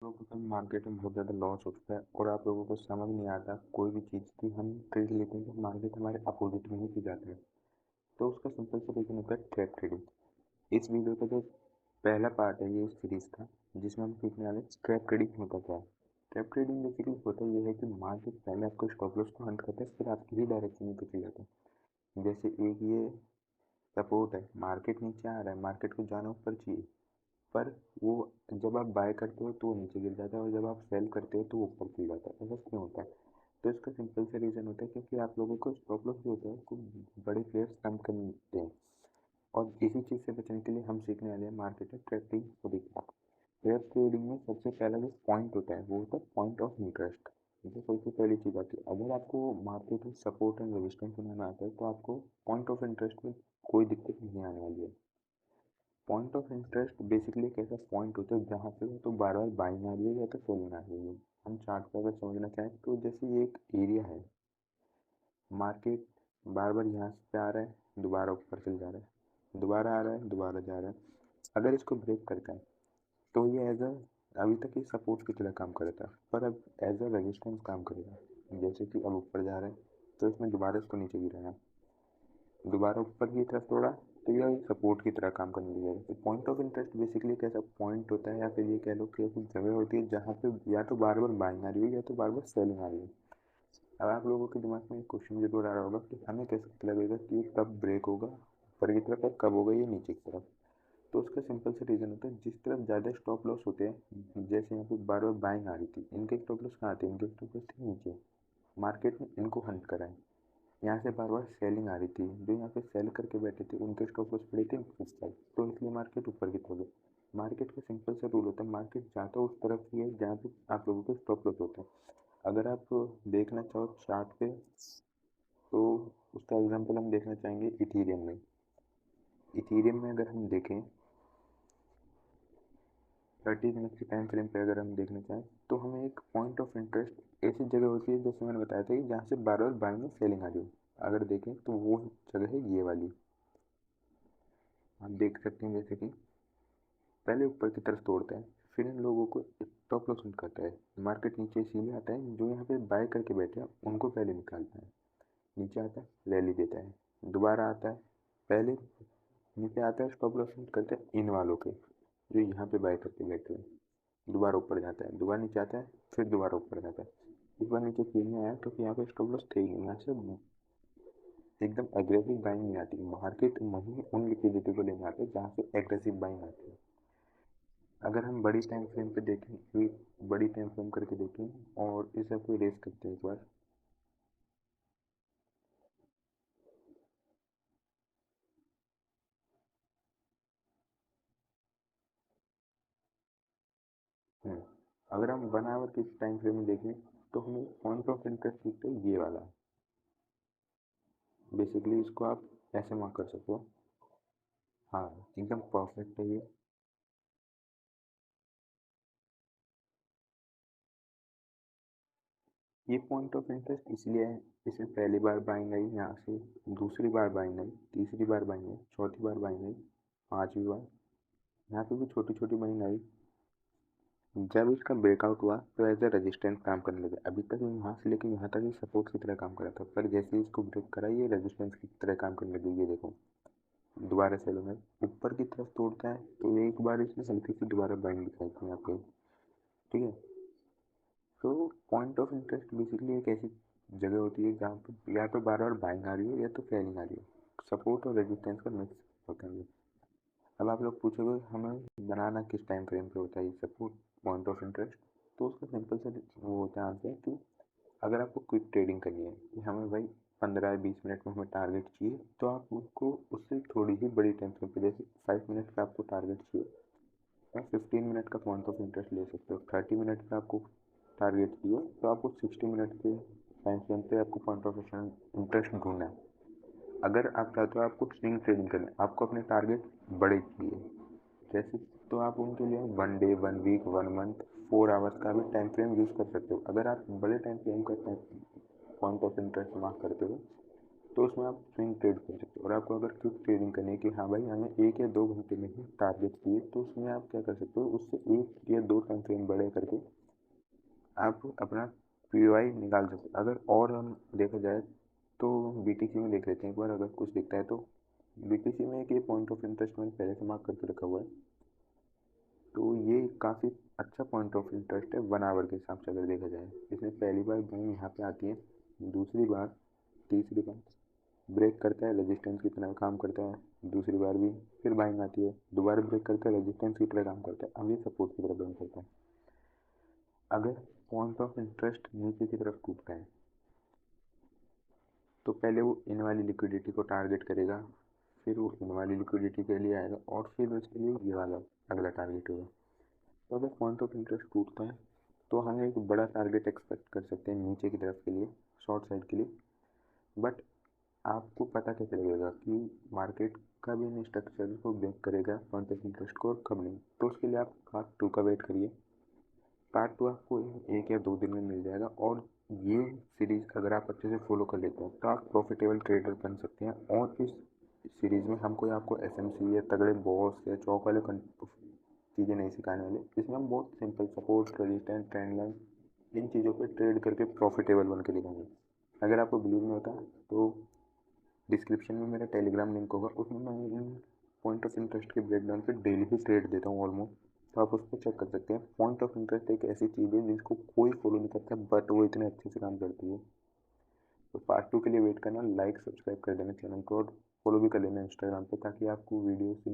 लोगों को कभी मार्केट में बहुत ज़्यादा लॉस होता है और आप लोगों को समझ नहीं आता कोई भी चीज़ की हम ट्रेड लेते हैं तो मार्केट हमारे अपोजिट में ही की जाती है। तो उसका सिंपल सा रीज़न होता है ट्रैप ट्रेडिंग। इस वीडियो का जो पहला पार्ट है ये सीरीज़ का, जिसमें हम सीखने वाले ट्रैप ट्रेडिंग होता क्या है। ट्रैप ट्रेडिंग बेसिकली होता ये है कि मार्केट पहले आपको स्टॉप लॉस को हंट करता है, फिर आपकी ही डायरेक्शन में पीछे जाता है। जैसे एक ये सपोर्ट है, मार्केट नीचे आ रहा है, मार्केट को जाना ऊपर चाहिए, पर वो जब आप बाय करते हो तो वो नीचे गिर जाता है और जब आप सेल करते हो तो वो ऊपर चल जाता है। ऐसा क्यों होता है? तो इसका सिंपल सा रीज़न होता है क्योंकि आप लोगों को स्टॉप लॉस जो होता है उसको बड़े प्लेयर्स कम कर देते हैं। और इसी चीज़ से बचने के लिए हम सीखने वाले हैं मार्केट में ट्रेडिंग को देखना। ट्रेड ट्रेडिंग में सबसे पहला जो पॉइंट होता है वो होता है पॉइंट ऑफ इंटरेस्ट। ये सबसे पहली चीज़ आती है। अगर आपको मार्केट में सपोर्ट एंड रेजिस्टेंस बनाना आता है तो आपको पॉइंट ऑफ इंटरेस्ट में कोई दिक्कत नहीं आने वाली है। पॉइंट ऑफ इंटरेस्ट बेसिकली एक ऐसा पॉइंट होता है जहाँ पे तो बार बार बाइंग आ रही है या तो सेलिंग आ रही है। हम चार्ट पर अगर समझना चाहें तो जैसे ये एक एरिया है, मार्केट बार बार यहाँ से आ रहा है, दोबारा ऊपर चल जा रहा है, दोबारा आ रहा है, दोबारा जा रहा है। अगर इसको ब्रेक करता है तो ये एज अ अभी तक ये सपोर्ट की तरह काम कर रहा था, पर अब एज अ रेजिस्टेंस काम करेगा। जैसे कि अब ऊपर जा रहा है तो इसमें दोबारा इसको नीचे गिराया, दोबारा ऊपर की तरफ तोड़ा तो यह सपोर्ट की तरह काम करने लगेगा। तो पॉइंट ऑफ इंटरेस्ट बेसिकली एक ऐसा पॉइंट होता है या फिर ये कह लो कि ऐसी जगह होती है जहाँ पे या तो बार बार बाइंग आ रही है या तो बार बार सेलिंग आ रही है। अब आप लोगों के दिमाग में एक क्वेश्चन जरूर आ रहा होगा कि हमें कैसे पता लगेगा कि ये कब ब्रेक होगा ऊपर की तरफ और कब होगा ये नीचे की तरफ। तो उसका सिंपल सा रीज़न होता है, जिस तरफ ज़्यादा स्टॉप लॉस होते हैं, जैसे यहाँ पे बार बार बाइंग आ रही थी, इनके स्टॉप लॉस कहाँ थे? इनके स्टॉप लॉस थे नीचे। मार्केट ने इनको हंट करा है। यहाँ से बार बार सेलिंग आ रही थी, जो यहाँ पे सेल करके बैठे थे उनके स्टॉप लॉस पड़े थे इस साइड, तो इसलिए मार्केट ऊपर की तरफ गई। मार्केट का सिंपल सा रूल होता है, मार्केट जाता उस तरफ ही है जहाँ पे आप लोगों के स्टॉप लॉस होते हैं। अगर आप देखना चाहो चार्ट पे तो उसका एग्जांपल हम देखना चाहेंगे इथीरियम में। इथीरियम में अगर हम देखें 30 मिनट के टाइम फ्रेम पे अगर हम देखना चाहें तो हमें एक पॉइंट ऑफ इंटरेस्ट ऐसी जगह होती है, जैसे मैंने बताया था कि जहाँ से बार बार बाइंग में सेलिंग आ रही है। अगर देखें तो वो जगह है ये वाली, आप देख सकते हैं। जैसे कि पहले ऊपर की तरफ तोड़ता है, फिर इन लोगों को स्टॉप लॉस करता है। मार्केट नीचे इसीलिए आता है, जो यहाँ पे बाय करके बैठे हैं उनको पहले निकालता है। नीचे आता है, रैली देता है, दोबारा आता है, पहले नीचे आता है, स्टॉप लॉस करता है इन वालों के जो यहाँ पे बाय करके बैठे हैं, दोबारा ऊपर जाता है, दोबारा नीचे आता है, फिर दोबारा ऊपर जाता है। इस बार नीचे क्यों नहीं आया? क्योंकि यहाँ पे स्टॉप लॉस थे ही नहीं। यहाँ से एकदम एग्रेसिव बाइंग नहीं आती। मार्केट वहीं उन लिक्विडिटी को लेने आते हैं जहाँ से एग्रेसिव बाइंग आती है। अगर हम बड़ी टाइम फ्रेम पे देखें, एक बड़ी टाइम फ्रेम करके देखें और इसे आपको रेस करते हैं एक बार। अगर हम 1 आवर की टाइम फ्रेम में देखें तो हमें पॉइंट ऑफ इंटरेस्ट दिखता है ये वाला। बेसिकली इसको आप ऐसे मार्क कर सकते हो। हाँ, एकदम परफेक्ट है ये। ये पॉइंट ऑफ इंटरेस्ट इसलिए है, इसमें पहली बार बाइंग आई, यहाँ से दूसरी बार बाइंग आई, तीसरी बार बाइंग आई, चौथी बार बाइंग आई, पांचवी बार, यहाँ पे भी छोटी छोटी बाइंग आई। जब इसका ब्रेकआउट हुआ तो एज ए रेजिस्टेंस काम करने लगा। अभी तक यहाँ से लेकर यहाँ तक ये सपोर्ट की तरह काम कर रहा था, पर जैसे ही इसको ब्रेक करा ये रेजिस्टेंस की तरह काम करने लगी। ये देखो दोबारा सेल हो गया, ऊपर की तरफ तोड़ता है तो एक बार इसने हल्की सी दोबारा बाइंग दिखाई थी यहाँ पे। ठीक है, तो पॉइंट ऑफ इंटरेस्ट बेसिकली एक ऐसी जगह होती है जहाँ पे या तो बार बार बाइंग आ रही है या तो सेलिंग आ रही है। सपोर्ट और रेजिस्टेंस का मिक्स होता है। अब आप लोग पूछोगे हमें बनाना किस टाइम फ्रेम पे होता है ये सपोर्ट पॉइंट ऑफ इंटरेस्ट। तो उसका सिंपल सा वो होता है आंसर कि अगर आपको क्विक ट्रेडिंग करनी है कि हमें भाई 15 या 20 मिनट में हमें टारगेट चाहिए, तो आप उसको उससे थोड़ी ही बड़ी टाइम फ्रेम पे, जैसे 5 मिनट का आपको टारगेट चाहिए, आप 15 मिनट का पॉइंट ऑफ इंटरेस्ट ले सकते हो। 30 मिनट का आपको टारगेट चाहिए तो आपको 60 मिनट के टाइम फ्रेम पे आपको पॉइंट ऑफ इंटरेस्ट ढूंढना है। अगर आप चाहते हो आपको स्विंग ट्रेडिंग करना है, आपको अपने टारगेट बड़े चाहिए जैसे, तो आप उनके लिए 1 डे, 1 वीक, 1 मंथ, 4 आवर्स का भी टाइम फ्रेम यूज़ कर सकते हो। अगर आप बड़े टाइम फ्रेम का पॉइंट ऑफ इंटरेस्ट मार्क करते हो तो उसमें आप स्विंग ट्रेड कर सकते हो। और आपको अगर क्विक ट्रेडिंग करनी है कि हाँ भाई हमें 1 या 2 घंटे में ही टारगेट चाहिए, तो उसमें आप क्या कर सकते हो, उससे 1 या 2 टाइम फ्रेम बड़े करके आप अपना पीवाई निकाल सकते हो। अगर और हम देखा जाए तो बीटीसी में देख लेते हैं एक बार, अगर कुछ दिखता है तो। बीटीसी में एक ये पॉइंट ऑफ इंटरेस्ट मैंने पहले से मार्क करके रखा हुआ है, तो ये काफ़ी अच्छा पॉइंट ऑफ इंटरेस्ट है 1 आवर के हिसाब से अगर देखा जाए। इसमें पहली बार बाइंग यहाँ पे आती है, दूसरी बार, तीसरी बार ब्रेक करता है, रेजिस्टेंस की तरह काम करता है, दूसरी बार भी फिर बाइंग आती है, दोबारा ब्रेक करता है, रेजिस्टेंस की तरह काम करता है, अब ये सपोर्ट की तरह बाइंग करता है। अगर पॉइंट ऑफ इंटरेस्ट नीचे की तरफ टूटता है तो पहले वो इन वाली लिक्विडिटी को टारगेट करेगा, फिर वो इन वाली लिक्विडिटी के लिए आएगा, और फिर उसके लिए ये वाला अगला टारगेट होगा। तो अगर पॉइंट ऑफ इंटरेस्ट टूटता है तो हम एक बड़ा टारगेट एक्सपेक्ट कर सकते हैं नीचे की तरफ के लिए, शॉर्ट साइड के लिए। बट आपको पता कैसे लगेगा कि मार्केट कब इन स्ट्रक्चर को ब्रेक करेगा पॉइंट ऑफ इंटरेस्ट को और कब नहीं? तो उसके लिए आप पार्ट 2 का वेट करिए। पार्ट 2 आपको 1 या 2 दिन में मिल जाएगा, और ये सीरीज़ अगर आप अच्छे से फॉलो कर लेते हैं तो आप प्रॉफिटेबल ट्रेडर बन सकते हैं। और इस सीरीज़ में हम कोई आपको एसएमसी या तगड़े बॉस या चौक वाले चीज़ें नहीं सिखाने वाले। इसमें हम बहुत simple support, resistance, trend line, इन चीज़ों पे ट्रेड करके प्रॉफिटेबल बन के दिखाएंगे। अगर आपको बिलीव नहीं होता तो डिस्क्रिप्शन में मेरा टेलीग्राम लिंक होगा, उसमें मैं इन पॉइंट ऑफ इंटरेस्ट के ब्रेकडाउन पे डेली ही ट्रेड देता हूँ ऑलमोस्ट, तो आप उसको चेक कर सकते हैं। पॉइंट ऑफ इंटरेस्ट एक ऐसी चीज़ है जिसको कोई फॉलो नहीं करता, बट वो इतने अच्छे से काम करती है। तो पार्ट 2 के लिए वेट करना, लाइक सब्सक्राइब कर देना चैनल को, और फॉलो भी कर लेना इंस्टाग्राम पे, ताकि आपको वीडियोस की